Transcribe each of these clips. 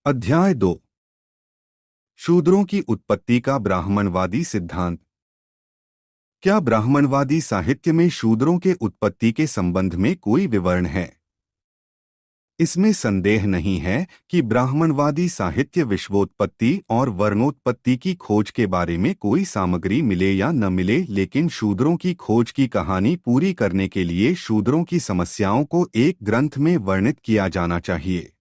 अध्याय 2। शूद्रों की उत्पत्ति का ब्राह्मणवादी सिद्धांत। क्या ब्राह्मणवादी साहित्य में शूद्रों के उत्पत्ति के संबंध में कोई विवरण है? इसमें संदेह नहीं है कि ब्राह्मणवादी साहित्य विश्वोत्पत्ति और वर्णोत्पत्ति की खोज के बारे में कोई सामग्री मिले या न मिले, लेकिन शूद्रों की खोज की कहानी पूरी करने के लिए शूद्रों की समस्याओं को एक ग्रंथ में वर्णित किया जाना चाहिए।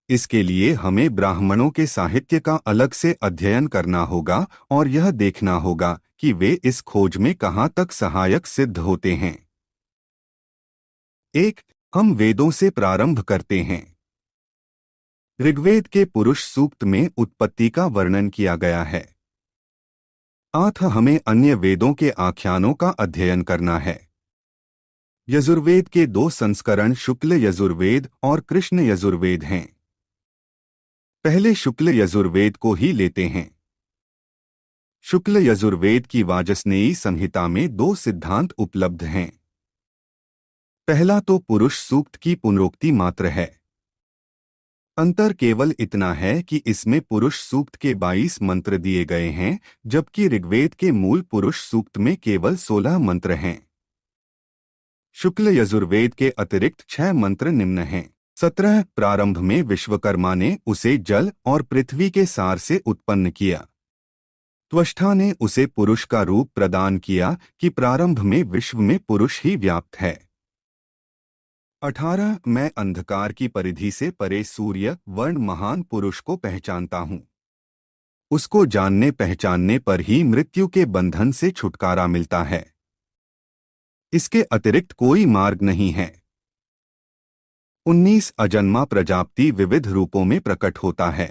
इसके लिए हमें ब्राह्मणों के साहित्य का अलग से अध्ययन करना होगा और यह देखना होगा कि वे इस खोज में कहाँ तक सहायक सिद्ध होते हैं। हम वेदों से प्रारंभ करते हैं। ऋग्वेद के पुरुष सूक्त में उत्पत्ति का वर्णन किया गया है। हमें अन्य वेदों के आख्यानों का अध्ययन करना है। यजुर्वेद के 2 संस्करण शुक्ल यजुर्वेद और कृष्ण यजुर्वेद हैं। पहले शुक्ल यजुर्वेद को ही लेते हैं। शुक्ल यजुर्वेद की वाजस्नेयी संहिता में 2 सिद्धांत उपलब्ध हैं। पहला तो पुरुष सूक्त की पुनरोक्ति मात्र है। अंतर केवल इतना है कि इसमें पुरुष सूक्त के 22 मंत्र दिए गए हैं, जबकि ऋग्वेद के मूल पुरुष सूक्त में केवल 16 मंत्र हैं। शुक्ल यजुर्वेद के अतिरिक्त 6 मंत्र निम्न हैं। 17 प्रारंभ में विश्वकर्मा ने उसे जल और पृथ्वी के सार से उत्पन्न किया। त्वष्टा ने उसे पुरुष का रूप प्रदान किया कि प्रारंभ में विश्व में पुरुष ही व्याप्त है। 18 मैं अंधकार की परिधि से परे सूर्य वर्ण महान पुरुष को पहचानता हूँ। उसको जानने पहचानने पर ही मृत्यु के बंधन से छुटकारा मिलता है। इसके अतिरिक्त कोई मार्ग नहीं है। 19 अजन्मा प्रजापति विविध रूपों में प्रकट होता है।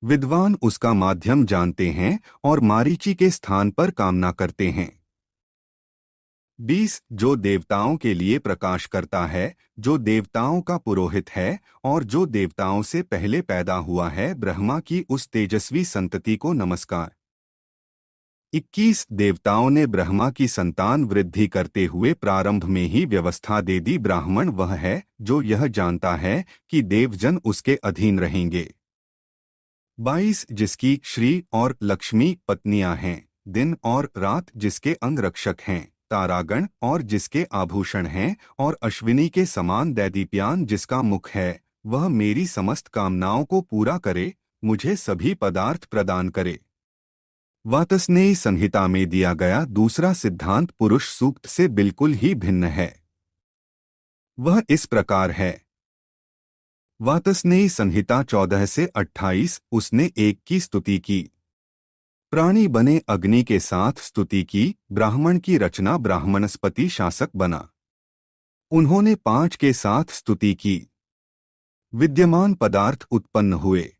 विद्वान उसका माध्यम जानते हैं और मारीची के स्थान पर कामना करते हैं। 20 जो देवताओं के लिए प्रकाश करता है, जो देवताओं का पुरोहित है और जो देवताओं से पहले पैदा हुआ है, ब्रह्मा की उस तेजस्वी संतति को नमस्कार। 21 देवताओं ने ब्रह्मा की संतान वृद्धि करते हुए प्रारंभ में ही व्यवस्था दे दी। ब्राह्मण वह है जो यह जानता है कि देवजन उसके अधीन रहेंगे। 22 जिसकी श्री और लक्ष्मी पत्नियां हैं, दिन और रात जिसके अंगरक्षक हैं, तारागण और जिसके आभूषण हैं, और अश्विनी के समान दैदीप्यान जिसका मुख है, वह मेरी समस्त कामनाओं को पूरा करे, मुझे सभी पदार्थ प्रदान करे। वातस्नेयी संहिता में दिया गया दूसरा सिद्धांत पुरुष सूक्त से बिल्कुल ही भिन्न है। वह इस प्रकार है। वातस्नेयी संहिता 14 से 28 उसने एक की स्तुति की, प्राणी बने अग्नि के साथ स्तुति की, ब्राह्मण की रचना ब्राह्मणस्पति शासक बना। उन्होंने 5 के साथ स्तुति की, विद्यमान पदार्थ उत्पन्न हुए,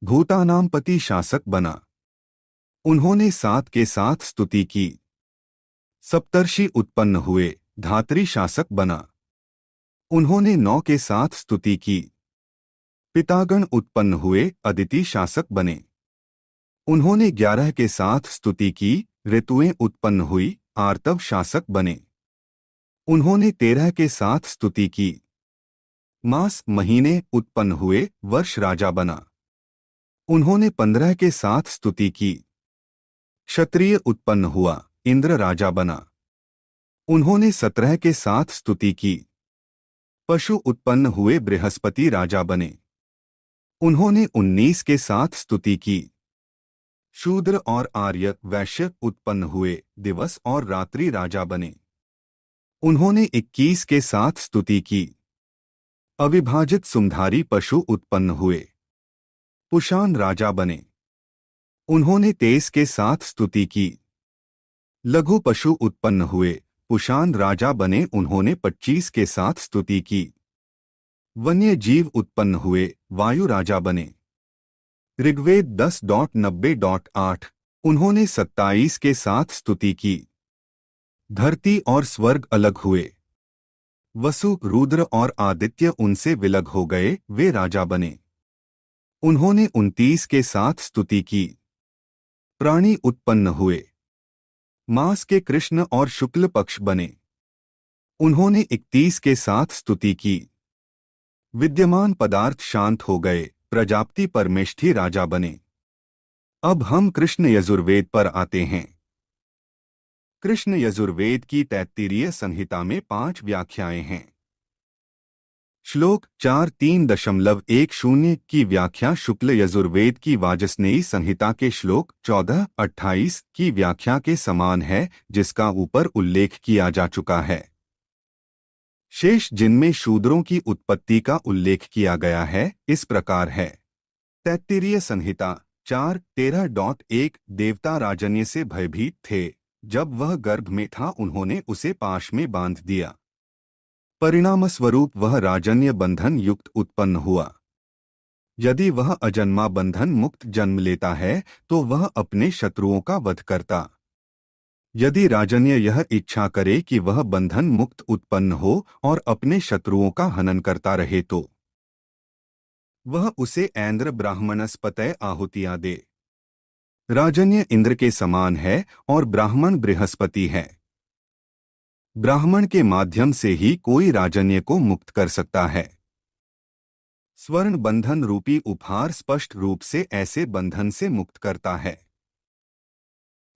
भूतानाम पति शासक बना। उन्होंने 7 के साथ स्तुति की, सप्तर्षि उत्पन्न हुए, धात्री शासक बना। उन्होंने 9 के साथ स्तुति की, पितागण उत्पन्न हुए, अदिति शासक बने। उन्होंने 11 के साथ स्तुति की, ऋतुएं उत्पन्न हुई, आर्तव शासक बने। उन्होंने 13 के साथ स्तुति की, मास महीने उत्पन्न हुए, वर्ष राजा बना। उन्होंने 15 के साथ स्तुति की, क्षत्रिय उत्पन्न हुआ, इंद्र राजा बना। उन्होंने 17 के साथ स्तुति की, पशु उत्पन्न हुए, बृहस्पति राजा बने। उन्होंने 19 के साथ स्तुति की, शूद्र और आर्य वैश्य उत्पन्न हुए, दिवस और रात्रि राजा बने। उन्होंने 21 के साथ स्तुति की, अविभाजित सुमधारी पशु उत्पन्न हुए, पुषान राजा बने। उन्होंने 23 के साथ स्तुति की, लघु पशु उत्पन्न हुए, पुषान राजा बने। उन्होंने 25 के साथ स्तुति की, वन्य जीव उत्पन्न हुए, वायु राजा बने। ऋग्वेद 10.90.8 उन्होंने 27 के साथ स्तुति की, धरती और स्वर्ग अलग हुए, वसु रुद्र और आदित्य उनसे विलग हो गए, वे राजा बने। उन्होंने 29 के साथ स्तुति की, प्राणी उत्पन्न हुए, मास के कृष्ण और शुक्ल पक्ष बने। उन्होंने 31 के साथ स्तुति की, विद्यमान पदार्थ शांत हो गए, प्रजापति परमेष्ठी राजा बने। अब हम कृष्ण यजुर्वेद पर आते हैं। कृष्ण यजुर्वेद की तैत्तिरीय संहिता में 5 व्याख्याएं हैं। श्लोक 4.3.10 की व्याख्या शुक्ल यजुर्वेद की वाजस्नेयी संहिता के श्लोक 14-28 की व्याख्या के समान है, जिसका ऊपर उल्लेख किया जा चुका है। शेष जिनमें शूद्रों की उत्पत्ति का उल्लेख किया गया है इस प्रकार है। तैत्तिरीय संहिता 4.13.1 देवता राजन्य से भयभीत थे। जब वह गर्भ में था उन्होंने उसे पाश में बांध दिया। परिणामस्वरूप वह राजन्य बंधन युक्त उत्पन्न हुआ। यदि वह अजन्मा बंधन मुक्त जन्म लेता है तो वह अपने शत्रुओं का वध करता। यदि राजन्य यह इच्छा करे कि वह बंधन मुक्त उत्पन्न हो और अपने शत्रुओं का हनन करता रहे तो वह उसे ऐन्द्र ब्राह्मणस्पतय आहुतियां दे। राजन्य इंद्र के समान है और ब्राह्मण बृहस्पति है। ब्राह्मण के माध्यम से ही कोई राजन्य को मुक्त कर सकता है। स्वर्ण बंधन रूपी उपहार स्पष्ट रूप से ऐसे बंधन से मुक्त करता है।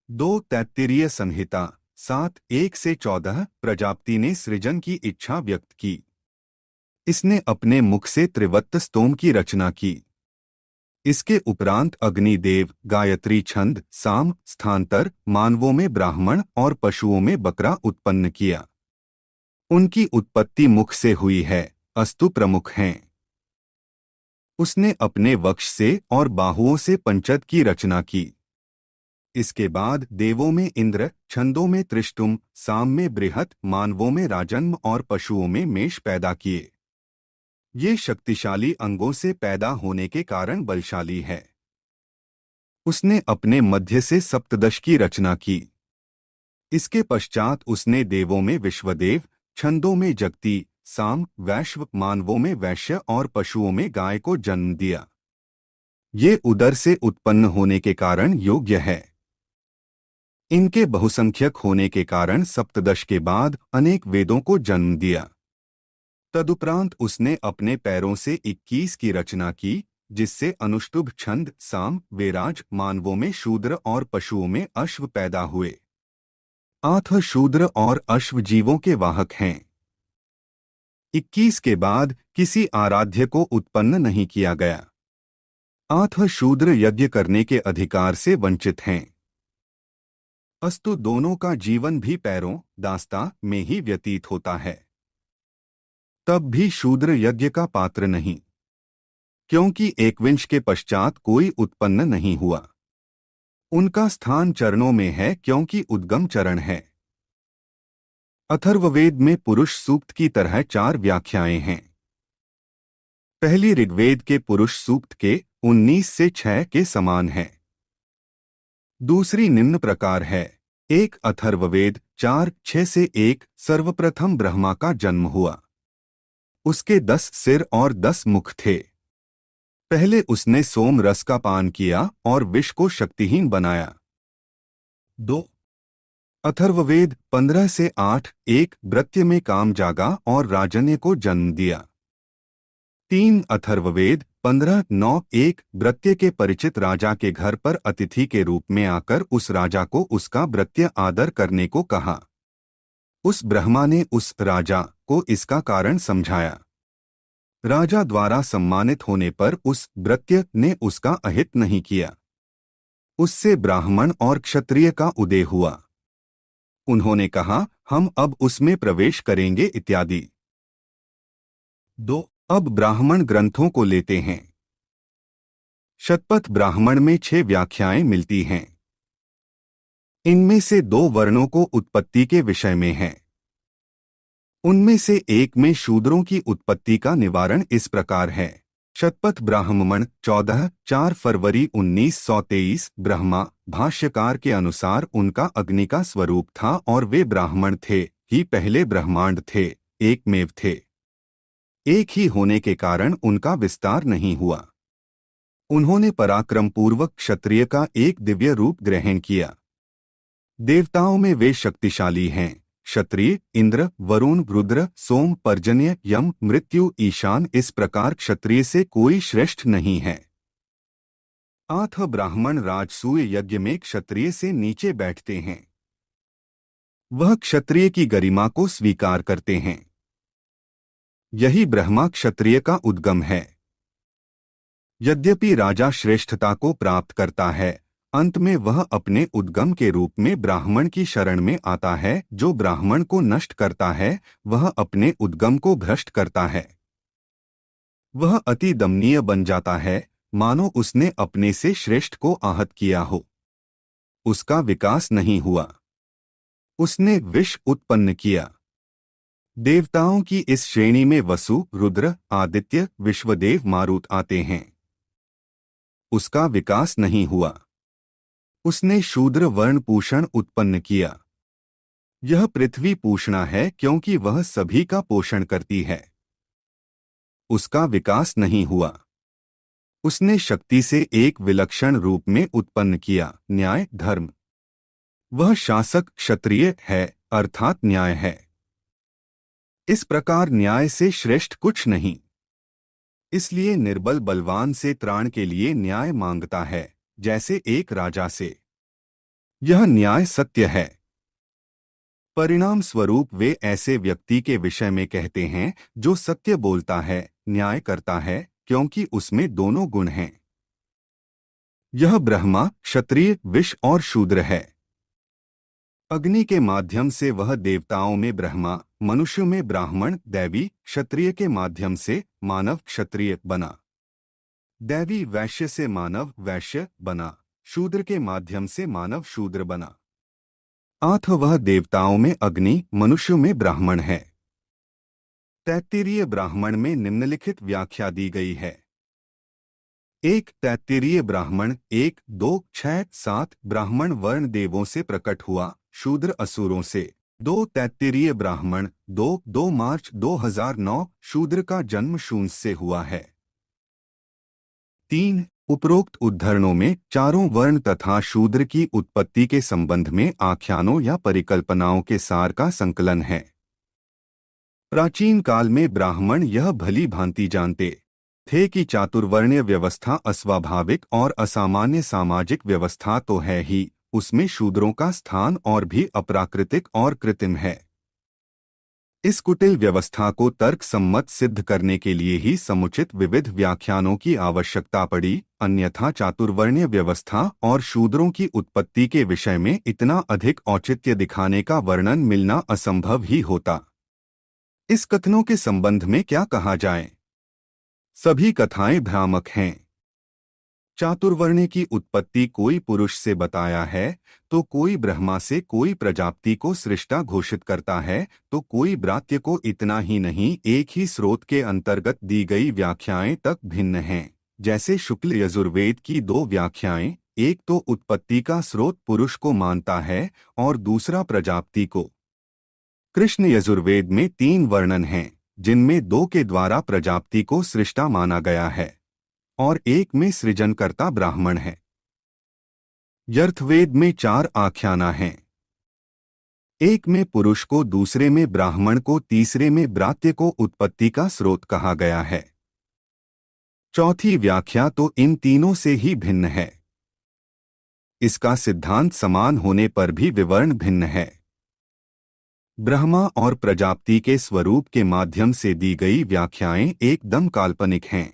2 तैत्तिरीय संहिता 7.1-14 प्रजापति ने सृजन की इच्छा व्यक्त की। इसने अपने मुख से त्रिवत्त स्तोम की रचना की। इसके उपरांत अग्निदेव, गायत्री छंद, साम, स्थांतर, मानवों में ब्राह्मण और पशुओं में बकरा उत्पन्न किया। उनकी उत्पत्ति मुख से हुई है, अस्तु प्रमुख हैं। उसने अपने वक्ष से और बाहुओं से पंचद की रचना की। इसके बाद देवों में इंद्र, छंदों में त्रिष्टुम, साम में बृहत, मानवों में राजन्म और पशुओं में मेष पैदा किए। ये शक्तिशाली अंगों से पैदा होने के कारण बलशाली है। उसने अपने मध्य से सप्तदश की रचना की। इसके पश्चात उसने देवों में विश्वदेव, छंदों में जगती, साम, वैश्व, मानवों में वैश्य और पशुओं में गाय को जन्म दिया। ये उदर से उत्पन्न होने के कारण योग्य है। इनके बहुसंख्यक होने के कारण सप्तदश के बाद अनेक वेदों को जन्म दिया। तदुपरांत उसने अपने पैरों से 21 की रचना की, जिससे अनुष्टुभ, छंद, साम, वेराज, मानवों में शूद्र और पशुओं में अश्व पैदा हुए। आठ शूद्र और अश्व जीवों के वाहक हैं। 21 के बाद किसी आराध्य को उत्पन्न नहीं किया गया। 8 शूद्र यज्ञ करने के अधिकार से वंचित हैं। अस्तु दोनों का जीवन भी पैरों, दास्ता में ही व्यतीत होता है। तब भी शूद्र यज्ञ का पात्र नहीं, क्योंकि एकविंश के पश्चात कोई उत्पन्न नहीं हुआ। उनका स्थान चरणों में है क्योंकि उद्गम चरण है। अथर्ववेद में पुरुष सूक्त की तरह 4 व्याख्याएं हैं। पहली ऋग्वेद के पुरुष सूक्त के 19 से 6 के समान है। दूसरी निम्न प्रकार है। 1 अथर्ववेद 4-6 से 1 सर्वप्रथम ब्रह्मा का जन्म हुआ। उसके 10 सिर और 10 मुख थे। पहले उसने सोम रस का पान किया और विष को शक्तिहीन बनाया। 2 अथर्ववेद 15 से 8 1 भृत्य में काम जागा और राजन्य को जन्म दिया। 3 अथर्ववेद 15-9 1 भृत्य के परिचित राजा के घर पर अतिथि के रूप में आकर उस राजा को उसका भृत्य आदर करने को कहा। उस ब्रह्मा ने उस राजा को इसका कारण समझाया। राजा द्वारा सम्मानित होने पर उस भृत्य ने उसका अहित नहीं किया। उससे ब्राह्मण और क्षत्रिय का उदय हुआ। उन्होंने कहा, हम अब उसमें प्रवेश करेंगे इत्यादि। 2 अब ब्राह्मण ग्रंथों को लेते हैं। शतपथ ब्राह्मण में 6 व्याख्याएं मिलती हैं। इनमें से 2 वर्णों को उत्पत्ति के विषय में है। उनमें से एक में शूद्रों की उत्पत्ति का निवारण इस प्रकार है। शतपथ ब्राह्मण 14 फरवरी 1923 ब्रह्मा भाष्यकार के अनुसार उनका अग्नि का स्वरूप था और वे ब्राह्मण थे ही पहले ब्रह्मांड थे, एकमेव थे। एक ही होने के कारण उनका विस्तार नहीं हुआ। उन्होंने पराक्रम पूर्वक क्षत्रिय का एक दिव्य रूप ग्रहण किया। देवताओं में वे शक्तिशाली हैं, क्षत्रिय, इंद्र, वरुण, रुद्र, सोम, पर्जन्य, यम, मृत्यु, ईशान, इस प्रकार क्षत्रिय से कोई श्रेष्ठ नहीं है। आठ ब्राह्मण राजसूय यज्ञ में क्षत्रिय से नीचे बैठते हैं। वह क्षत्रिय की गरिमा को स्वीकार करते हैं। यही ब्रह्मा क्षत्रिय का उद्गम है। यद्यपि राजा श्रेष्ठता को प्राप्त करता है, अंत में वह अपने उद्गम के रूप में ब्राह्मण की शरण में आता है। जो ब्राह्मण को नष्ट करता है, वह अपने उद्गम को भ्रष्ट करता है। वह अति दमनीय बन जाता है, मानो उसने अपने से श्रेष्ठ को आहत किया हो। उसका विकास नहीं हुआ, उसने विष उत्पन्न किया। देवताओं की इस श्रेणी में वसु, रुद्र, आदित्य, विश्वदेव, मारुत आते हैं। उसका विकास नहीं हुआ, उसने शूद्र वर्ण पूषण उत्पन्न किया। यह पृथ्वी पूषणा है क्योंकि वह सभी का पोषण करती है। उसका विकास नहीं हुआ, उसने शक्ति से एक विलक्षण रूप में उत्पन्न किया, न्याय, धर्म। वह शासक क्षत्रिय है, अर्थात न्याय है। इस प्रकार न्याय से श्रेष्ठ कुछ नहीं। इसलिए निर्बल बलवान से त्राण के लिए न्याय मांगता है, जैसे एक राजा से। यह न्याय सत्य है। परिणाम स्वरूप वे ऐसे व्यक्ति के विषय में कहते हैं जो सत्य बोलता है, न्याय करता है, क्योंकि उसमें दोनों गुण हैं। यह ब्रह्मा क्षत्रिय, विष और शूद्र है। अग्नि के माध्यम से वह देवताओं में ब्रह्मा, मनुष्यों में ब्राह्मण, दैवी, क्षत्रिय के माध्यम से मानव क्षत्रिय बना। दैवी वैश्य से मानव वैश्य बना, शूद्र के माध्यम से मानव शूद्र बना। आठ वह देवताओं में अग्नि, मनुष्यों में ब्राह्मण है। तैत्तिरीय ब्राह्मण में निम्नलिखित व्याख्या दी गई है। 1. तैत्तिरीय ब्राह्मण 1, 2, 6, 7 ब्राह्मण वर्ण देवों से प्रकट हुआ, शूद्र असुरों से। 2. तैत्तिरीय ब्राह्मण 2 मार्च 2009 शूद्र का जन्म शून्य से हुआ है। 3. उपरोक्त उद्धरणों में चारों वर्ण तथा शूद्र की उत्पत्ति के संबंध में आख्यानों या परिकल्पनाओं के सार का संकलन है। प्राचीन काल में ब्राह्मण यह भली भांति जानते थे कि चातुर्वर्ण्य व्यवस्था अस्वाभाविक और असामान्य सामाजिक व्यवस्था तो है ही, उसमें शूद्रों का स्थान और भी अप्राकृतिक और कृत्रिम है। इस कुटिल व्यवस्था को तर्क सम्मत सिद्ध करने के लिए ही समुचित विविध व्याख्यानों की आवश्यकता पड़ी, अन्यथा चातुर्वर्ण्य व्यवस्था और शूद्रों की उत्पत्ति के विषय में इतना अधिक औचित्य दिखाने का वर्णन मिलना असंभव ही होता। इस कथनों के संबंध में क्या कहा जाए? सभी कथाएं भ्रामक हैं। चातुर्वर्ण्य की उत्पत्ति कोई पुरुष से बताया है, तो कोई ब्रह्मा से, कोई प्रजापति को सृष्टा घोषित करता है, तो कोई ब्रात्य को। इतना ही नहीं, एक ही स्रोत के अंतर्गत दी गई व्याख्याएं तक भिन्न हैं। जैसे शुक्ल यजुर्वेद की 2 व्याख्याएं, एक तो उत्पत्ति का स्रोत पुरुष को मानता है और दूसरा प्रजापति को। कृष्ण यजुर्वेद में 3 वर्णन हैं, जिनमें 2 के द्वारा प्रजापति को सृष्टा माना गया है और एक में सृजनकर्ता ब्राह्मण है। यर्थवेद में 4 आख्याना हैं, एक में पुरुष को, दूसरे में ब्राह्मण को, तीसरे में ब्रात्य को उत्पत्ति का स्रोत कहा गया है। चौथी व्याख्या तो इन तीनों से ही भिन्न है। इसका सिद्धांत समान होने पर भी विवरण भिन्न है। ब्रह्मा और प्रजापति के स्वरूप के माध्यम से दी गई व्याख्याएं एकदम काल्पनिक हैं।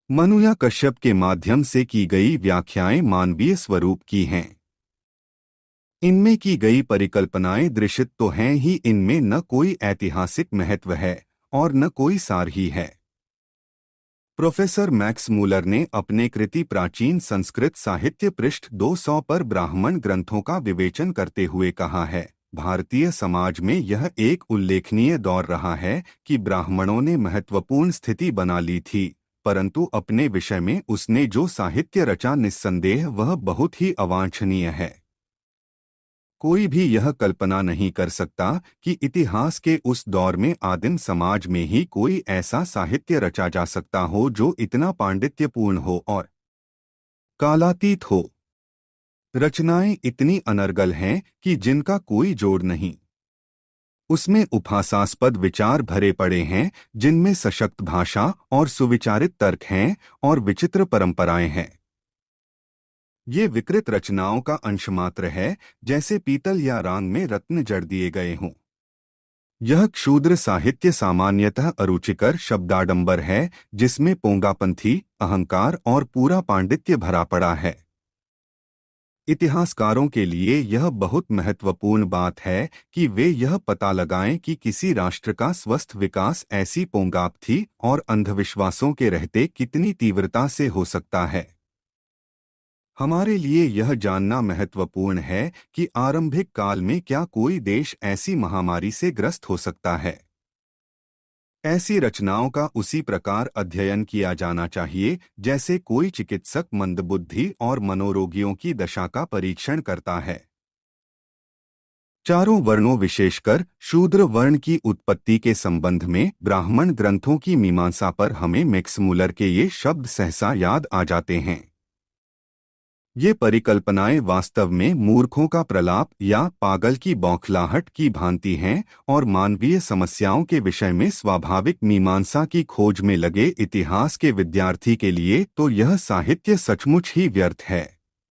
मनु या कश्यप के माध्यम से की गई व्याख्याएं मानवीय स्वरूप की हैं। इनमें की गई परिकल्पनाएं दृश्यत तो हैं ही, इनमें न कोई ऐतिहासिक महत्व है और न कोई सार ही है। प्रोफेसर मैक्स मूलर ने अपने कृति प्राचीन संस्कृत साहित्य पृष्ठ 200 पर ब्राह्मण ग्रंथों का विवेचन करते हुए कहा है, भारतीय समाज में यह एक उल्लेखनीय दौर रहा है कि ब्राह्मणों ने महत्वपूर्ण स्थिति बना ली थी, परंतु अपने विषय में उसने जो साहित्य रचा, निस्संदेह वह बहुत ही अवांछनीय है। कोई भी यह कल्पना नहीं कर सकता कि इतिहास के उस दौर में आदिम समाज में ही कोई ऐसा साहित्य रचा जा सकता हो जो इतना पांडित्यपूर्ण हो और कालातीत हो। रचनाएं इतनी अनर्गल हैं कि जिनका कोई जोड़ नहीं। उसमें उपहासास्पद विचार भरे पड़े हैं, जिनमें सशक्त भाषा और सुविचारित तर्क हैं और विचित्र परंपराएं हैं। ये विकृत रचनाओं का अंशमात्र है, जैसे पीतल या रांग में रत्न जड़ दिए गए हों। यह क्षुद्र साहित्य सामान्यतः अरुचिकर शब्दाडंबर है, जिसमें पोंगापंथी, अहंकार और पूरा पांडित्य भरा पड़ा है। इतिहासकारों के लिए यह बहुत महत्वपूर्ण बात है कि वे यह पता लगाएं कि किसी राष्ट्र का स्वस्थ विकास ऐसी पोंगापथी और अंधविश्वासों के रहते कितनी तीव्रता से हो सकता है। हमारे लिए यह जानना महत्वपूर्ण है कि आरंभिक काल में क्या कोई देश ऐसी महामारी से ग्रस्त हो सकता है। ऐसी रचनाओं का उसी प्रकार अध्ययन किया जाना चाहिए जैसे कोई चिकित्सक मंदबुद्धि और मनोरोगियों की दशा का परीक्षण करता है। चारों वर्णों विशेषकर शूद्र वर्ण की उत्पत्ति के संबंध में ब्राह्मण ग्रंथों की मीमांसा पर हमें मैक्समूलर के ये शब्द सहसा याद आ जाते हैं। ये परिकल्पनाएं वास्तव में मूर्खों का प्रलाप या पागल की बौखलाहट की भांति हैं और मानवीय समस्याओं के विषय में स्वाभाविक मीमांसा की खोज में लगे इतिहास के विद्यार्थी के लिए तो यह साहित्य सचमुच ही व्यर्थ है।